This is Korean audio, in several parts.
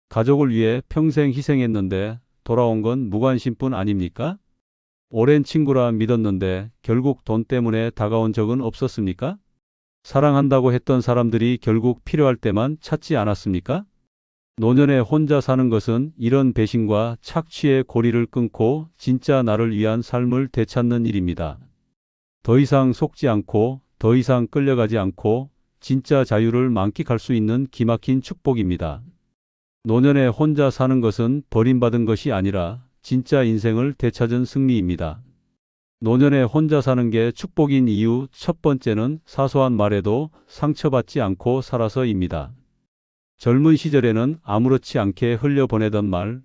가족을 위해 평생 희생했는데 돌아온 건 무관심뿐 아닙니까? 오랜 친구라 믿었는데 결국 돈 때문에 다가온 적은 없었습니까? 사랑한다고 했던 사람들이 결국 필요할 때만 찾지 않았습니까? 노년에 혼자 사는 것은 이런 배신과 착취의 고리를 끊고 진짜 나를 위한 삶을 되찾는 일입니다. 더 이상 속지 않고 더 이상 끌려가지 않고 진짜 자유를 만끽할 수 있는 기막힌 축복입니다. 노년에 혼자 사는 것은 버림받은 것이 아니라 진짜 인생을 되찾은 승리입니다. 노년에 혼자 사는 게 축복인 이유 첫 번째는 사소한 말에도 상처받지 않고 살아서입니다. 젊은 시절에는 아무렇지 않게 흘려보내던 말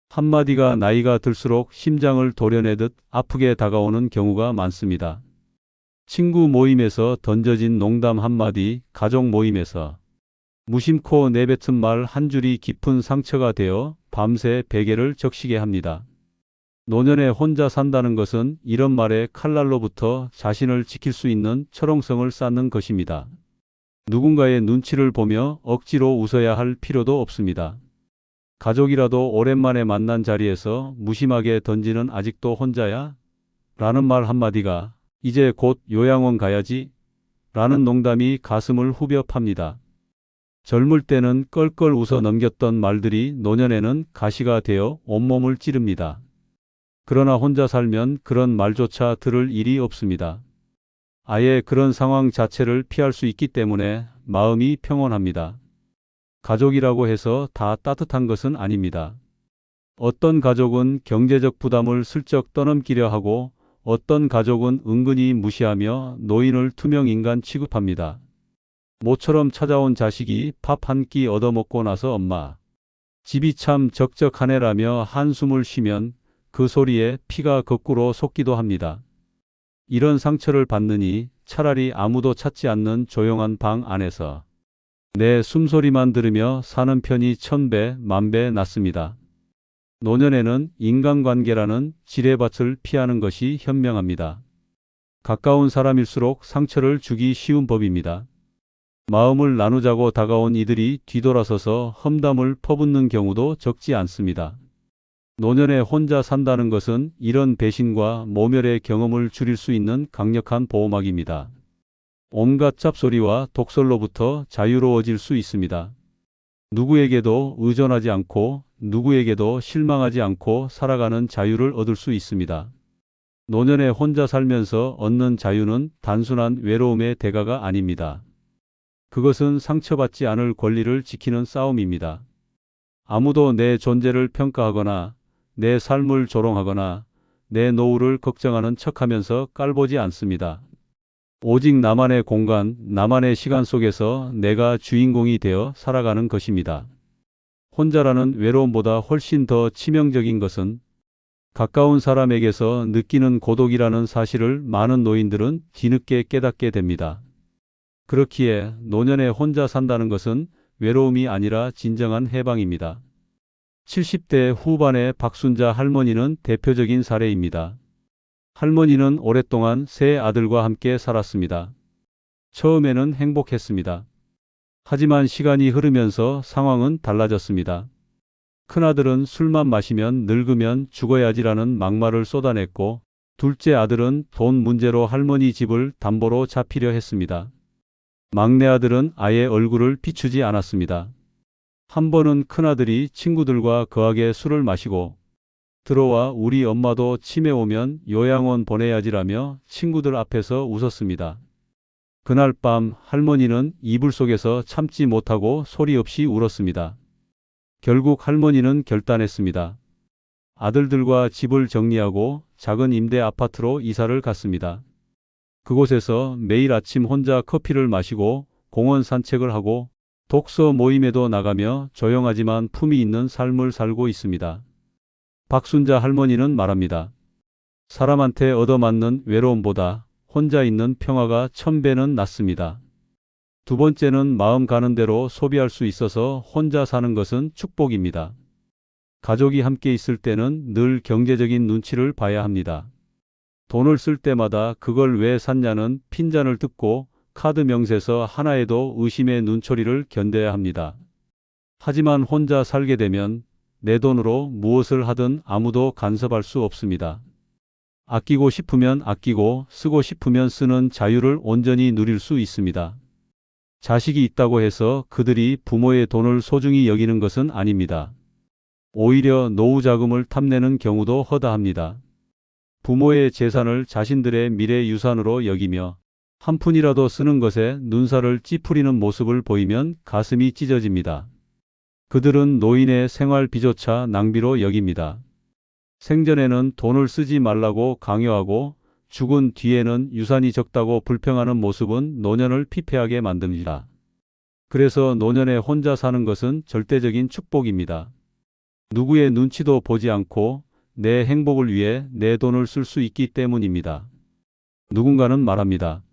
한마디가 나이가 들수록 심장을 도려내듯 아프게 다가오는 경우가 많습니다. 친구 모임에서 던져진 농담 한마디, 가족 모임에서 무심코 내뱉은 말 한 줄이 깊은 상처가 되어 밤새 베개를 적시게 합니다. 노년에 혼자 산다는 것은 이런 말의 칼날로부터 자신을 지킬 수 있는 철옹성을 쌓는 것입니다. 누군가의 눈치를 보며 억지로 웃어야 할 필요도 없습니다. 가족이라도 오랜만에 만난 자리에서 무심하게 던지는 아직도 혼자야? 라는 말 한마디가 이제 곧 요양원 가야지? 라는 농담이 가슴을 후벼 팝니다. 젊을 때는 껄껄 웃어 넘겼던 말들이 노년에는 가시가 되어 온몸을 찌릅니다. 그러나 혼자 살면 그런 말조차 들을 일이 없습니다. 아예 그런 상황 자체를 피할 수 있기 때문에 마음이 평온합니다. 가족이라고 해서 다 따뜻한 것은 아닙니다. 어떤 가족은 경제적 부담을 슬쩍 떠넘기려 하고 어떤 가족은 은근히 무시하며 노인을 투명인간 취급합니다. 모처럼 찾아온 자식이 밥 한 끼 얻어먹고 나서 엄마, 집이 참 적적하네라며 한숨을 쉬면 그 소리에 피가 거꾸로 솟기도 합니다. 이런 상처를 받느니 차라리 아무도 찾지 않는 조용한 방 안에서 내 숨소리만 들으며 사는 편이 천배, 만배 낫습니다. 노년에는 인간관계라는 지뢰밭을 피하는 것이 현명합니다. 가까운 사람일수록 상처를 주기 쉬운 법입니다. 마음을 나누자고 다가온 이들이 뒤돌아서서 험담을 퍼붓는 경우도 적지 않습니다. 노년에 혼자 산다는 것은 이런 배신과 모멸의 경험을 줄일 수 있는 강력한 보호막입니다. 온갖 잡소리와 독설로부터 자유로워질 수 있습니다. 누구에게도 의존하지 않고 누구에게도 실망하지 않고 살아가는 자유를 얻을 수 있습니다. 노년에 혼자 살면서 얻는 자유는 단순한 외로움의 대가가 아닙니다. 그것은 상처받지 않을 권리를 지키는 싸움입니다. 아무도 내 존재를 평가하거나 내 삶을 조롱하거나 내 노후를 걱정하는 척하면서 깔보지 않습니다. 오직 나만의 공간, 나만의 시간 속에서 내가 주인공이 되어 살아가는 것입니다. 혼자라는 외로움보다 훨씬 더 치명적인 것은 가까운 사람에게서 느끼는 고독이라는 사실을 많은 노인들은 뒤늦게 깨닫게 됩니다. 그렇기에 노년에 혼자 산다는 것은 외로움이 아니라 진정한 해방입니다. 70대 후반의 박순자 할머니는 대표적인 사례입니다. 할머니는 오랫동안 세 아들과 함께 살았습니다. 처음에는 행복했습니다. 하지만 시간이 흐르면서 상황은 달라졌습니다. 큰아들은 술만 마시면 늙으면 죽어야지라는 막말을 쏟아냈고 둘째 아들은 돈 문제로 할머니 집을 담보로 잡히려 했습니다. 막내 아들은 아예 얼굴을 비추지 않았습니다. 한 번은 큰아들이 친구들과 거하게 술을 마시고 들어와 우리 엄마도 치매 오면 요양원 보내야지라며 친구들 앞에서 웃었습니다. 그날 밤 할머니는 이불 속에서 참지 못하고 소리 없이 울었습니다. 결국 할머니는 결단했습니다. 아들들과 집을 정리하고 작은 임대 아파트로 이사를 갔습니다. 그곳에서 매일 아침 혼자 커피를 마시고 공원 산책을 하고 독서 모임에도 나가며 조용하지만 품이 있는 삶을 살고 있습니다. 박순자 할머니는 말합니다. 사람한테 얻어맞는 외로움보다 혼자 있는 평화가 1000배는 낫습니다. 두 번째는 마음 가는 대로 소비할 수 있어서 혼자 사는 것은 축복입니다. 가족이 함께 있을 때는 늘 경제적인 눈치를 봐야 합니다. 돈을 쓸 때마다 그걸 왜 샀냐는 핀잔을 듣고 카드 명세서 하나에도 의심의 눈초리를 견뎌야 합니다. 하지만 혼자 살게 되면 내 돈으로 무엇을 하든 아무도 간섭할 수 없습니다. 아끼고 싶으면 아끼고 쓰고 싶으면 쓰는 자유를 온전히 누릴 수 있습니다. 자식이 있다고 해서 그들이 부모의 돈을 소중히 여기는 것은 아닙니다. 오히려 노후 자금을 탐내는 경우도 허다합니다. 부모의 재산을 자신들의 미래 유산으로 여기며 한 푼이라도 쓰는 것에 눈살을 찌푸리는 모습을 보이면 가슴이 찢어집니다. 그들은 노인의 생활비조차 낭비로 여깁니다. 생전에는 돈을 쓰지 말라고 강요하고 죽은 뒤에는 유산이 적다고 불평하는 모습은 노년을 피폐하게 만듭니다. 그래서 노년에 혼자 사는 것은 절대적인 축복입니다. 누구의 눈치도 보지 않고 내 행복을 위해 내 돈을 쓸 수 있기 때문입니다. 누군가는 말합니다.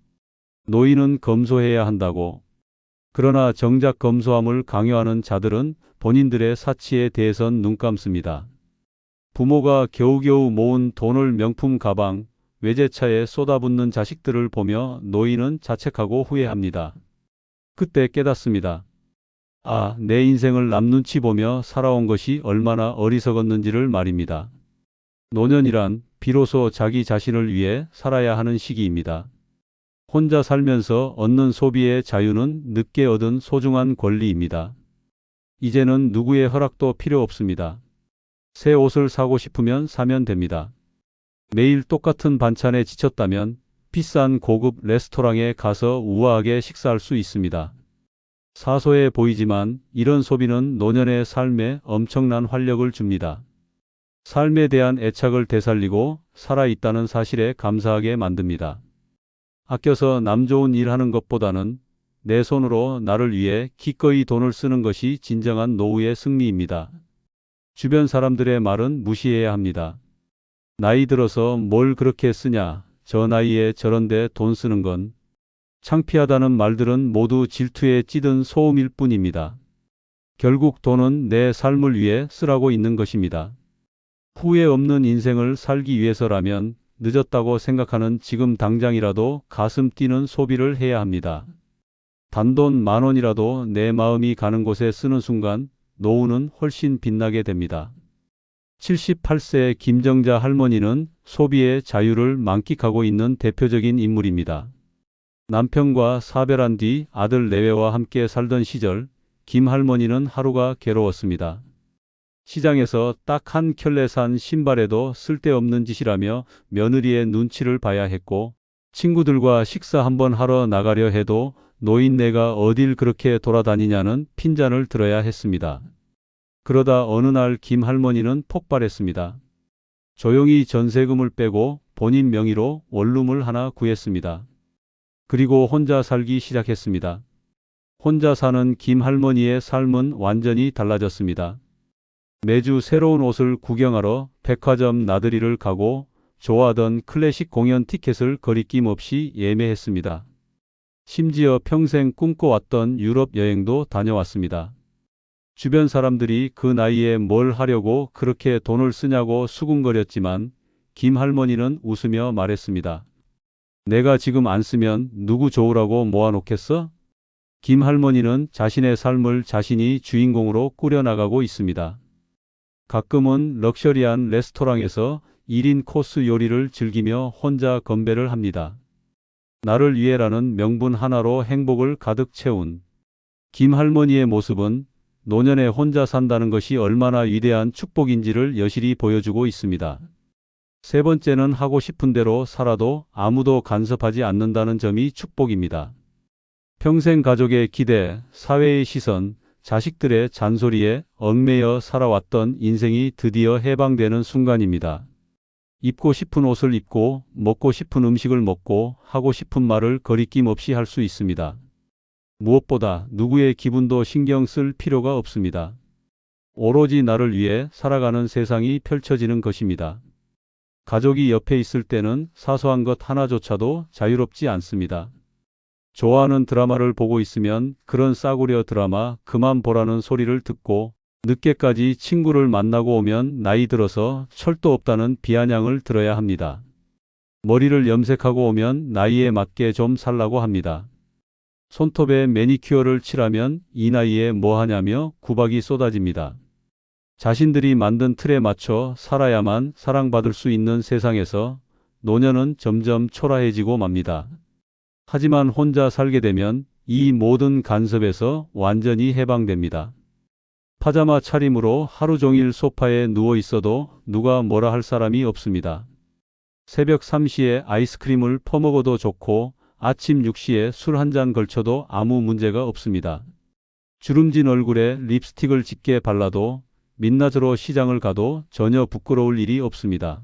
노인은 검소해야 한다고. 그러나 정작 검소함을 강요하는 자들은 본인들의 사치에 대해선 눈 감습니다. 부모가 겨우겨우 모은 돈을 명품 가방, 외제차에 쏟아붓는 자식들을 보며 노인은 자책하고 후회합니다. 그때 깨닫습니다. 아, 내 인생을 남 눈치 보며 살아온 것이 얼마나 어리석었는지를 말입니다. 노년이란 비로소 자기 자신을 위해 살아야 하는 시기입니다. 혼자 살면서 얻는 소비의 자유는 늦게 얻은 소중한 권리입니다. 이제는 누구의 허락도 필요 없습니다. 새 옷을 사고 싶으면 사면 됩니다. 매일 똑같은 반찬에 지쳤다면 비싼 고급 레스토랑에 가서 우아하게 식사할 수 있습니다. 사소해 보이지만 이런 소비는 노년의 삶에 엄청난 활력을 줍니다. 삶에 대한 애착을 되살리고 살아있다는 사실에 감사하게 만듭니다. 아껴서 남 좋은 일 하는 것보다는 내 손으로 나를 위해 기꺼이 돈을 쓰는 것이 진정한 노후의 승리입니다. 주변 사람들의 말은 무시해야 합니다. 나이 들어서 뭘 그렇게 쓰냐, 저 나이에 저런데 돈 쓰는 건 창피하다는 말들은 모두 질투에 찌든 소음일 뿐입니다. 결국 돈은 내 삶을 위해 쓰라고 있는 것입니다. 후회 없는 인생을 살기 위해서라면 늦었다고 생각하는 지금 당장이라도 가슴 뛰는 소비를 해야 합니다. 단돈 10,000원이라도 내 마음이 가는 곳에 쓰는 순간 노후는 훨씬 빛나게 됩니다. 78세 김정자 할머니는 소비의 자유를 만끽하고 있는 대표적인 인물입니다. 남편과 사별한 뒤 아들 내외와 함께 살던 시절 김 할머니는 하루가 괴로웠습니다. 시장에서 딱 한 켤레 산 신발에도 쓸데없는 짓이라며 며느리의 눈치를 봐야 했고 친구들과 식사 한번 하러 나가려 해도 노인네가 어딜 그렇게 돌아다니냐는 핀잔을 들어야 했습니다. 그러다 어느 날 김 할머니는 폭발했습니다. 조용히 전세금을 빼고 본인 명의로 원룸을 하나 구했습니다. 그리고 혼자 살기 시작했습니다. 혼자 사는 김 할머니의 삶은 완전히 달라졌습니다. 매주 새로운 옷을 구경하러 백화점 나들이를 가고 좋아하던 클래식 공연 티켓을 거리낌 없이 예매했습니다. 심지어 평생 꿈꿔왔던 유럽 여행도 다녀왔습니다. 주변 사람들이 그 나이에 뭘 하려고 그렇게 돈을 쓰냐고 수군거렸지만 김 할머니는 웃으며 말했습니다. 내가 지금 안 쓰면 누구 좋으라고 모아놓겠어? 김 할머니는 자신의 삶을 자신이 주인공으로 꾸려나가고 있습니다. 가끔은 럭셔리한 레스토랑에서 1인 코스 요리를 즐기며 혼자 건배를 합니다. 나를 위해라는 명분 하나로 행복을 가득 채운 김 할머니의 모습은 노년에 혼자 산다는 것이 얼마나 위대한 축복인지를 여실히 보여주고 있습니다. 세 번째는 하고 싶은 대로 살아도 아무도 간섭하지 않는다는 점이 축복입니다. 평생 가족의 기대, 사회의 시선, 자식들의 잔소리에 얽매여 살아왔던 인생이 드디어 해방되는 순간입니다. 입고 싶은 옷을 입고 먹고 싶은 음식을 먹고 하고 싶은 말을 거리낌 없이 할 수 있습니다. 무엇보다 누구의 기분도 신경 쓸 필요가 없습니다. 오로지 나를 위해 살아가는 세상이 펼쳐지는 것입니다. 가족이 옆에 있을 때는 사소한 것 하나조차도 자유롭지 않습니다. 좋아하는 드라마를 보고 있으면 그런 싸구려 드라마 그만 보라는 소리를 듣고 늦게까지 친구를 만나고 오면 나이 들어서 철도 없다는 비아냥을 들어야 합니다. 머리를 염색하고 오면 나이에 맞게 좀 살라고 합니다. 손톱에 매니큐어를 칠하면 이 나이에 뭐 하냐며 구박이 쏟아집니다. 자신들이 만든 틀에 맞춰 살아야만 사랑받을 수 있는 세상에서 노년은 점점 초라해지고 맙니다. 하지만 혼자 살게 되면 이 모든 간섭에서 완전히 해방됩니다. 파자마 차림으로 하루 종일 소파에 누워 있어도 누가 뭐라 할 사람이 없습니다. 새벽 3시에 아이스크림을 퍼먹어도 좋고 아침 6시에 술 한 잔 걸쳐도 아무 문제가 없습니다. 주름진 얼굴에 립스틱을 짙게 발라도 민낯으로 시장을 가도 전혀 부끄러울 일이 없습니다.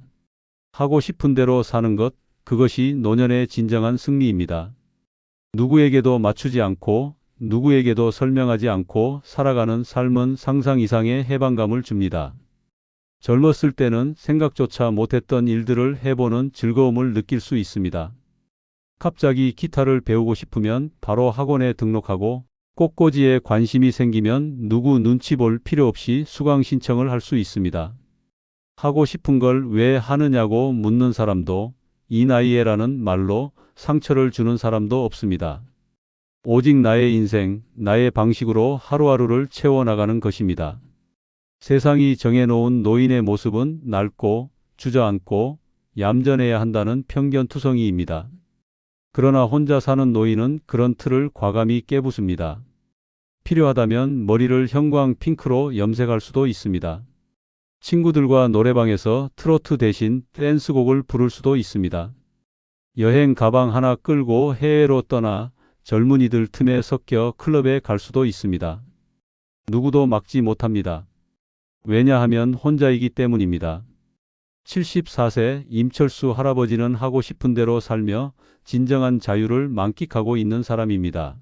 하고 싶은 대로 사는 것, 그것이 노년의 진정한 승리입니다. 누구에게도 맞추지 않고 누구에게도 설명하지 않고 살아가는 삶은 상상 이상의 해방감을 줍니다. 젊었을 때는 생각조차 못했던 일들을 해보는 즐거움을 느낄 수 있습니다. 갑자기 기타를 배우고 싶으면 바로 학원에 등록하고 꽃꽂이에 관심이 생기면 누구 눈치 볼 필요 없이 수강 신청을 할 수 있습니다. 하고 싶은 걸 왜 하느냐고 묻는 사람도 이 나이에라는 말로 상처를 주는 사람도 없습니다. 오직 나의 인생, 나의 방식으로 하루하루를 채워나가는 것입니다. 세상이 정해놓은 노인의 모습은 낡고 주저앉고 얌전해야 한다는 편견투성이입니다. 그러나 혼자 사는 노인은 그런 틀을 과감히 깨부숩니다. 필요하다면 머리를 형광 핑크로 염색할 수도 있습니다. 친구들과 노래방에서 트로트 대신 댄스곡을 부를 수도 있습니다. 여행 가방 하나 끌고 해외로 떠나 젊은이들 틈에 섞여 클럽에 갈 수도 있습니다. 누구도 막지 못합니다. 왜냐하면 혼자이기 때문입니다. 74세 임철수 할아버지는 하고 싶은 대로 살며 진정한 자유를 만끽하고 있는 사람입니다.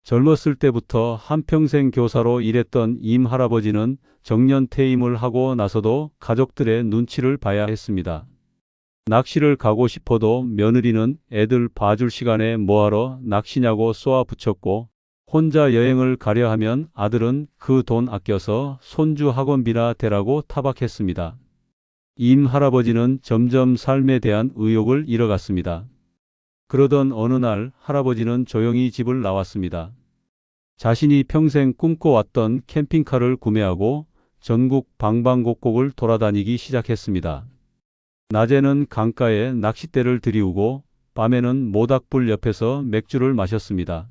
젊었을 때부터 한평생 교사로 일했던 임 할아버지는 정년 퇴임을 하고 나서도 가족들의 눈치를 봐야 했습니다. 낚시를 가고 싶어도 며느리는 애들 봐줄 시간에 뭐하러 낚시냐고 쏘아 붙였고, 혼자 여행을 가려 하면 아들은 그 돈 아껴서 손주 학원비나 대라고 타박했습니다. 임 할아버지는 점점 삶에 대한 의욕을 잃어갔습니다. 그러던 어느 날 할아버지는 조용히 집을 나왔습니다. 자신이 평생 꿈꿔왔던 캠핑카를 구매하고 전국 방방곡곡을 돌아다니기 시작했습니다. 낮에는 강가에 낚싯대를 들이우고 밤에는 모닥불 옆에서 맥주를 마셨습니다.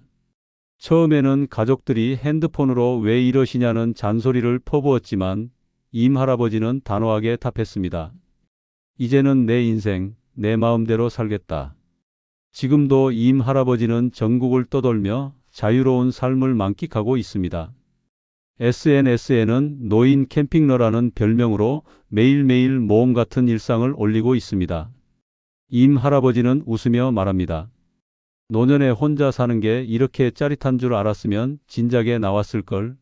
처음에는 가족들이 핸드폰으로 왜 이러시냐는 잔소리를 퍼부었지만 임 할아버지는 단호하게 답했습니다. 이제는 내 인생, 내 마음대로 살겠다. 지금도 임 할아버지는 전국을 떠돌며 자유로운 삶을 만끽하고 있습니다. SNS에는 노인 캠핑러라는 별명으로 매일매일 모험 같은 일상을 올리고 있습니다. 임 할아버지는 웃으며 말합니다. 노년에 혼자 사는 게 이렇게 짜릿한 줄 알았으면 진작에 나왔을걸.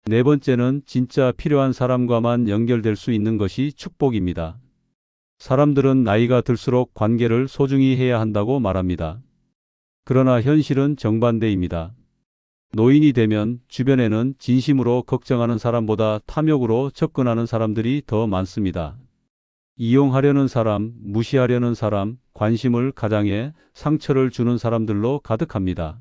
네 번째는 진짜 필요한 사람과만 연결될 수 있는 것이 축복입니다. 사람들은 나이가 들수록 관계를 소중히 해야 한다고 말합니다. 그러나 현실은 정반대입니다. 노인이 되면 주변에는 진심으로 걱정하는 사람보다 탐욕으로 접근하는 사람들이 더 많습니다. 이용하려는 사람, 무시하려는 사람, 관심을 가장해 상처를 주는 사람들로 가득합니다.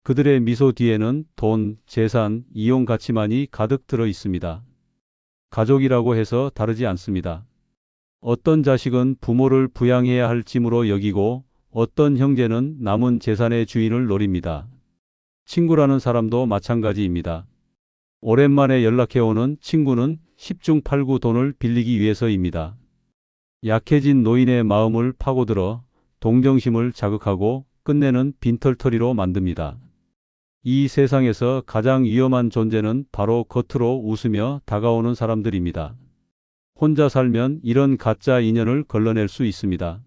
그들의 미소 뒤에는 돈, 재산, 이용 가치만이 가득 들어 있습니다. 가족이라고 해서 다르지 않습니다. 어떤 자식은 부모를 부양해야 할 짐으로 여기고 어떤 형제는 남은 재산의 주인을 노립니다. 친구라는 사람도 마찬가지입니다. 오랜만에 연락해오는 친구는 10중 8구 돈을 빌리기 위해서입니다. 약해진 노인의 마음을 파고들어 동정심을 자극하고 끝내는 빈털터리로 만듭니다. 이 세상에서 가장 위험한 존재는 바로 겉으로 웃으며 다가오는 사람들입니다. 혼자 살면 이런 가짜 인연을 걸러낼 수 있습니다.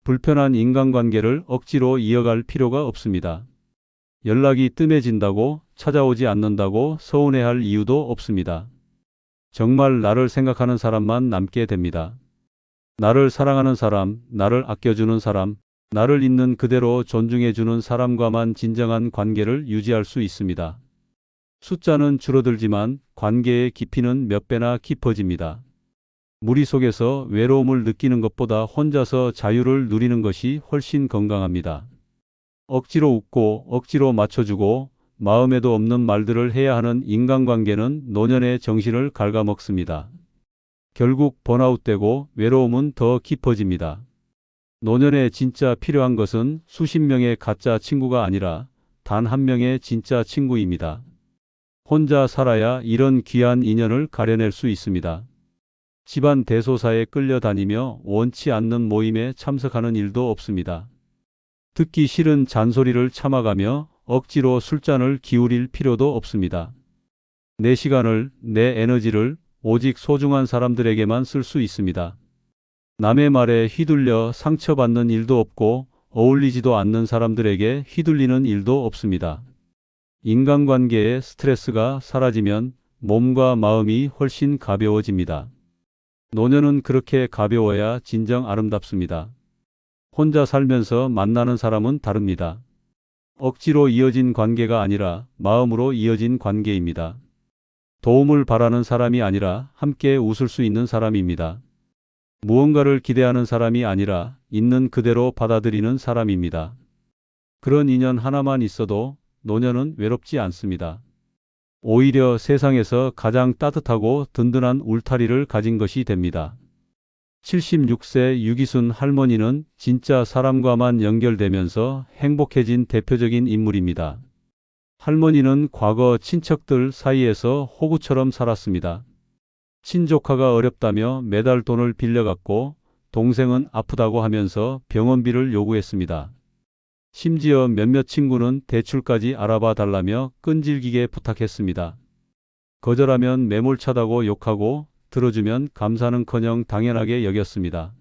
불편한 인간관계를 억지로 이어갈 필요가 없습니다. 연락이 뜸해진다고 찾아오지 않는다고 서운해할 이유도 없습니다. 정말 나를 생각하는 사람만 남게 됩니다. 나를 사랑하는 사람, 나를 아껴주는 사람, 나를 있는 그대로 존중해주는 사람과만 진정한 관계를 유지할 수 있습니다. 숫자는 줄어들지만 관계의 깊이는 몇 배나 깊어집니다. 무리 속에서 외로움을 느끼는 것보다 혼자서 자유를 누리는 것이 훨씬 건강합니다. 억지로 웃고 억지로 맞춰주고 마음에도 없는 말들을 해야 하는 인간관계는 노년의 정신을 갉아먹습니다. 결국 번아웃되고 외로움은 더 깊어집니다. 노년에 진짜 필요한 것은 수십 명의 가짜 친구가 아니라 단 한 명의 진짜 친구입니다. 혼자 살아야 이런 귀한 인연을 가려낼 수 있습니다. 집안 대소사에 끌려다니며 원치 않는 모임에 참석하는 일도 없습니다. 듣기 싫은 잔소리를 참아가며 억지로 술잔을 기울일 필요도 없습니다. 내 시간을, 내 에너지를 오직 소중한 사람들에게만 쓸 수 있습니다. 남의 말에 휘둘려 상처받는 일도 없고 어울리지도 않는 사람들에게 휘둘리는 일도 없습니다. 인간관계의 스트레스가 사라지면 몸과 마음이 훨씬 가벼워집니다. 노년은 그렇게 가벼워야 진정 아름답습니다. 혼자 살면서 만나는 사람은 다릅니다. 억지로 이어진 관계가 아니라 마음으로 이어진 관계입니다. 도움을 바라는 사람이 아니라 함께 웃을 수 있는 사람입니다. 무언가를 기대하는 사람이 아니라 있는 그대로 받아들이는 사람입니다. 그런 인연 하나만 있어도 노년은 외롭지 않습니다. 오히려 세상에서 가장 따뜻하고 든든한 울타리를 가진 것이 됩니다. 76세 유기순 할머니는 진짜 사람과만 연결되면서 행복해진 대표적인 인물입니다. 할머니는 과거 친척들 사이에서 호구처럼 살았습니다. 친조카가 어렵다며 매달 돈을 빌려갔고 동생은 아프다고 하면서 병원비를 요구했습니다. 심지어 몇몇 친구는 대출까지 알아봐 달라며 끈질기게 부탁했습니다. 거절하면 매몰차다고 욕하고 들어주면 감사는커녕 당연하게 여겼습니다.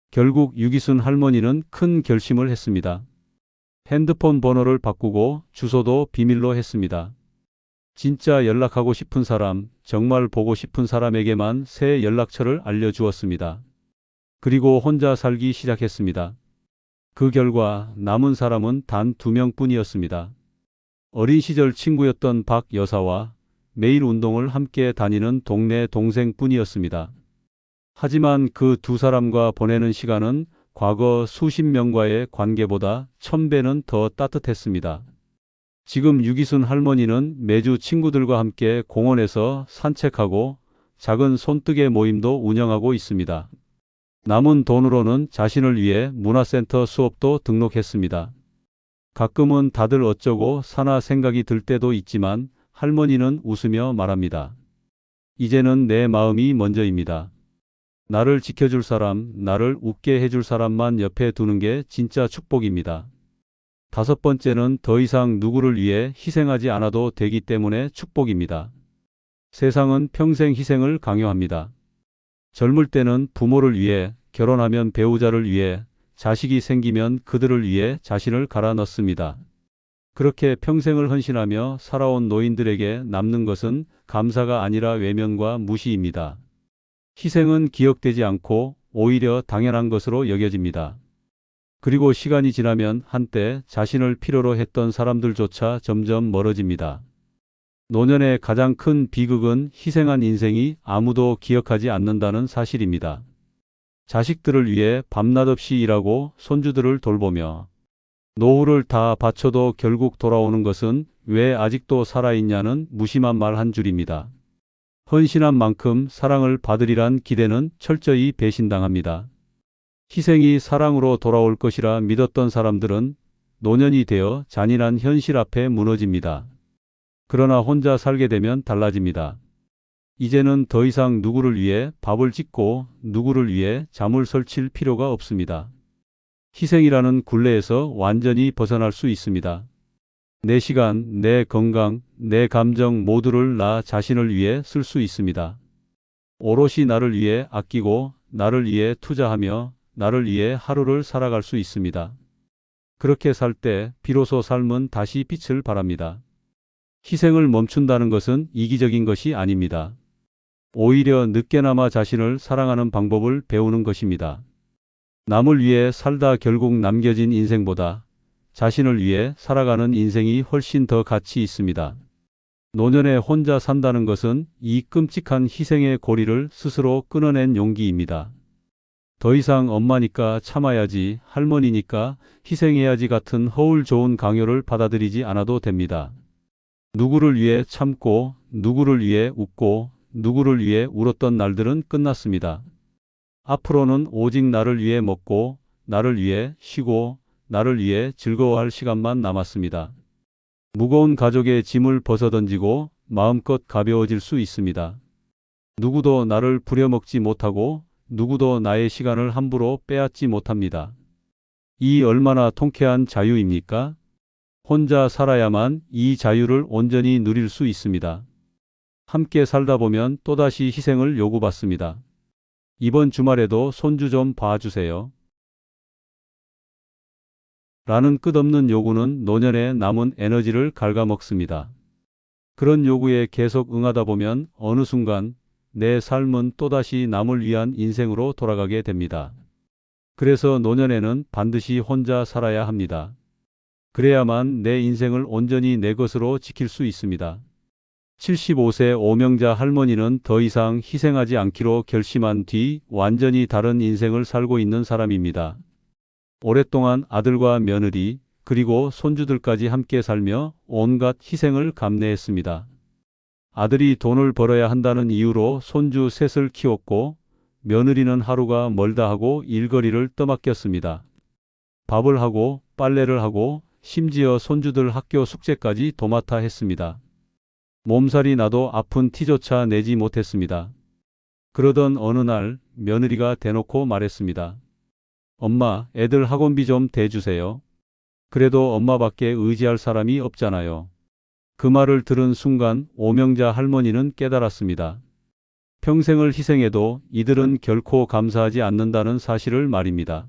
결국 유기순 할머니는 큰 결심을 했습니다. 핸드폰 번호를 바꾸고 주소도 비밀로 했습니다. 진짜 연락하고 싶은 사람, 정말 보고 싶은 사람에게만 새 연락처를 알려주었습니다. 그리고 혼자 살기 시작했습니다. 그 결과 남은 사람은 단 2명뿐이었습니다. 어린 시절 친구였던 박 여사와 매일 운동을 함께 다니는 동네 동생뿐이었습니다. 하지만 그 두 사람과 보내는 시간은 과거 수십 명과의 관계보다 1000배는 더 따뜻했습니다. 지금 유기순 할머니는 매주 친구들과 함께 공원에서 산책하고 작은 손뜨개 모임도 운영하고 있습니다. 남은 돈으로는 자신을 위해 문화센터 수업도 등록했습니다. 가끔은 다들 어쩌고 사나 생각이 들 때도 있지만 할머니는 웃으며 말합니다. 이제는 내 마음이 먼저입니다. 나를 지켜줄 사람, 나를 웃게 해줄 사람만 옆에 두는 게 진짜 축복입니다. 5번째는 더 이상 누구를 위해 희생하지 않아도 되기 때문에 축복입니다. 세상은 평생 희생을 강요합니다. 젊을 때는 부모를 위해, 결혼하면 배우자를 위해, 자식이 생기면 그들을 위해 자신을 갈아 넣습니다. 그렇게 평생을 헌신하며 살아온 노인들에게 남는 것은 감사가 아니라 외면과 무시입니다. 희생은 기억되지 않고 오히려 당연한 것으로 여겨집니다. 그리고 시간이 지나면 한때 자신을 필요로 했던 사람들조차 점점 멀어집니다. 노년의 가장 큰 비극은 희생한 인생이 아무도 기억하지 않는다는 사실입니다. 자식들을 위해 밤낮 없이 일하고 손주들을 돌보며 노후를 다 바쳐도 결국 돌아오는 것은 왜 아직도 살아있냐는 무심한 말 한 줄입니다. 헌신한 만큼 사랑을 받으리란 기대는 철저히 배신당합니다. 희생이 사랑으로 돌아올 것이라 믿었던 사람들은 노년이 되어 잔인한 현실 앞에 무너집니다. 그러나 혼자 살게 되면 달라집니다. 이제는 더 이상 누구를 위해 밥을 짓고 누구를 위해 잠을 설칠 필요가 없습니다. 희생이라는 굴레에서 완전히 벗어날 수 있습니다. 내 시간, 내 건강, 내 감정 모두를 나 자신을 위해 쓸 수 있습니다. 오롯이 나를 위해 아끼고 나를 위해 투자하며 나를 위해 하루를 살아갈 수 있습니다. 그렇게 살 때 비로소 삶은 다시 빛을 발합니다. 희생을 멈춘다는 것은 이기적인 것이 아닙니다. 오히려 늦게나마 자신을 사랑하는 방법을 배우는 것입니다. 남을 위해 살다 결국 남겨진 인생보다 자신을 위해 살아가는 인생이 훨씬 더 가치 있습니다. 노년에 혼자 산다는 것은 이 끔찍한 희생의 고리를 스스로 끊어낸 용기입니다. 더 이상 엄마니까 참아야지, 할머니니까 희생해야지 같은 허울 좋은 강요를 받아들이지 않아도 됩니다. 누구를 위해 참고, 누구를 위해 웃고, 누구를 위해 울었던 날들은 끝났습니다. 앞으로는 오직 나를 위해 먹고, 나를 위해 쉬고, 나를 위해 즐거워할 시간만 남았습니다. 무거운 가족의 짐을 벗어던지고 마음껏 가벼워질 수 있습니다. 누구도 나를 부려먹지 못하고 누구도 나의 시간을 함부로 빼앗지 못합니다. 이 얼마나 통쾌한 자유입니까? 혼자 살아야만 이 자유를 온전히 누릴 수 있습니다. 함께 살다 보면 또다시 희생을 요구받습니다. 이번 주말에도 손주 좀 봐주세요. 라는 끝없는 요구는 노년의 남은 에너지를 갉아먹습니다. 그런 요구에 계속 응하다 보면 어느 순간 내 삶은 또다시 남을 위한 인생으로 돌아가게 됩니다. 그래서 노년에는 반드시 혼자 살아야 합니다. 그래야만 내 인생을 온전히 내 것으로 지킬 수 있습니다. 75세 오명자 할머니는 더 이상 희생하지 않기로 결심한 뒤 완전히 다른 인생을 살고 있는 사람입니다. 오랫동안 아들과 며느리 그리고 손주들까지 함께 살며 온갖 희생을 감내했습니다. 아들이 돈을 벌어야 한다는 이유로 손주 셋을 키웠고 며느리는 하루가 멀다 하고 일거리를 떠맡겼습니다. 밥을 하고 빨래를 하고 심지어 손주들 학교 숙제까지 도맡아 했습니다. 몸살이 나도 아픈 티조차 내지 못했습니다. 그러던 어느 날 며느리가 대놓고 말했습니다. 엄마, 애들 학원비 좀 대주세요. 그래도 엄마밖에 의지할 사람이 없잖아요. 그 말을 들은 순간 오명자 할머니는 깨달았습니다. 평생을 희생해도 이들은 결코 감사하지 않는다는 사실을 말입니다.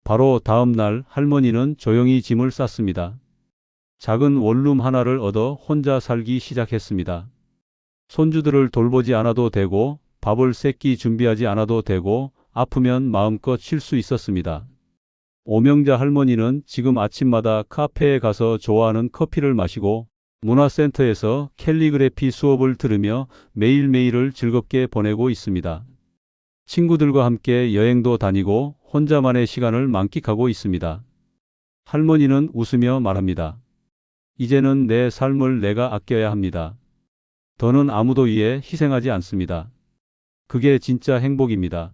바로 다음 날 할머니는 조용히 짐을 쌌습니다. 작은 원룸 하나를 얻어 혼자 살기 시작했습니다. 손주들을 돌보지 않아도 되고 밥을 세끼 준비하지 않아도 되고 아프면 마음껏 쉴 수 있었습니다. 오명자 할머니는 지금 아침마다 카페에 가서 좋아하는 커피를 마시고 문화센터에서 캘리그래피 수업을 들으며 매일매일을 즐겁게 보내고 있습니다. 친구들과 함께 여행도 다니고 혼자만의 시간을 만끽하고 있습니다. 할머니는 웃으며 말합니다. 이제는 내 삶을 내가 아껴야 합니다. 더는 아무도 위해 희생하지 않습니다. 그게 진짜 행복입니다.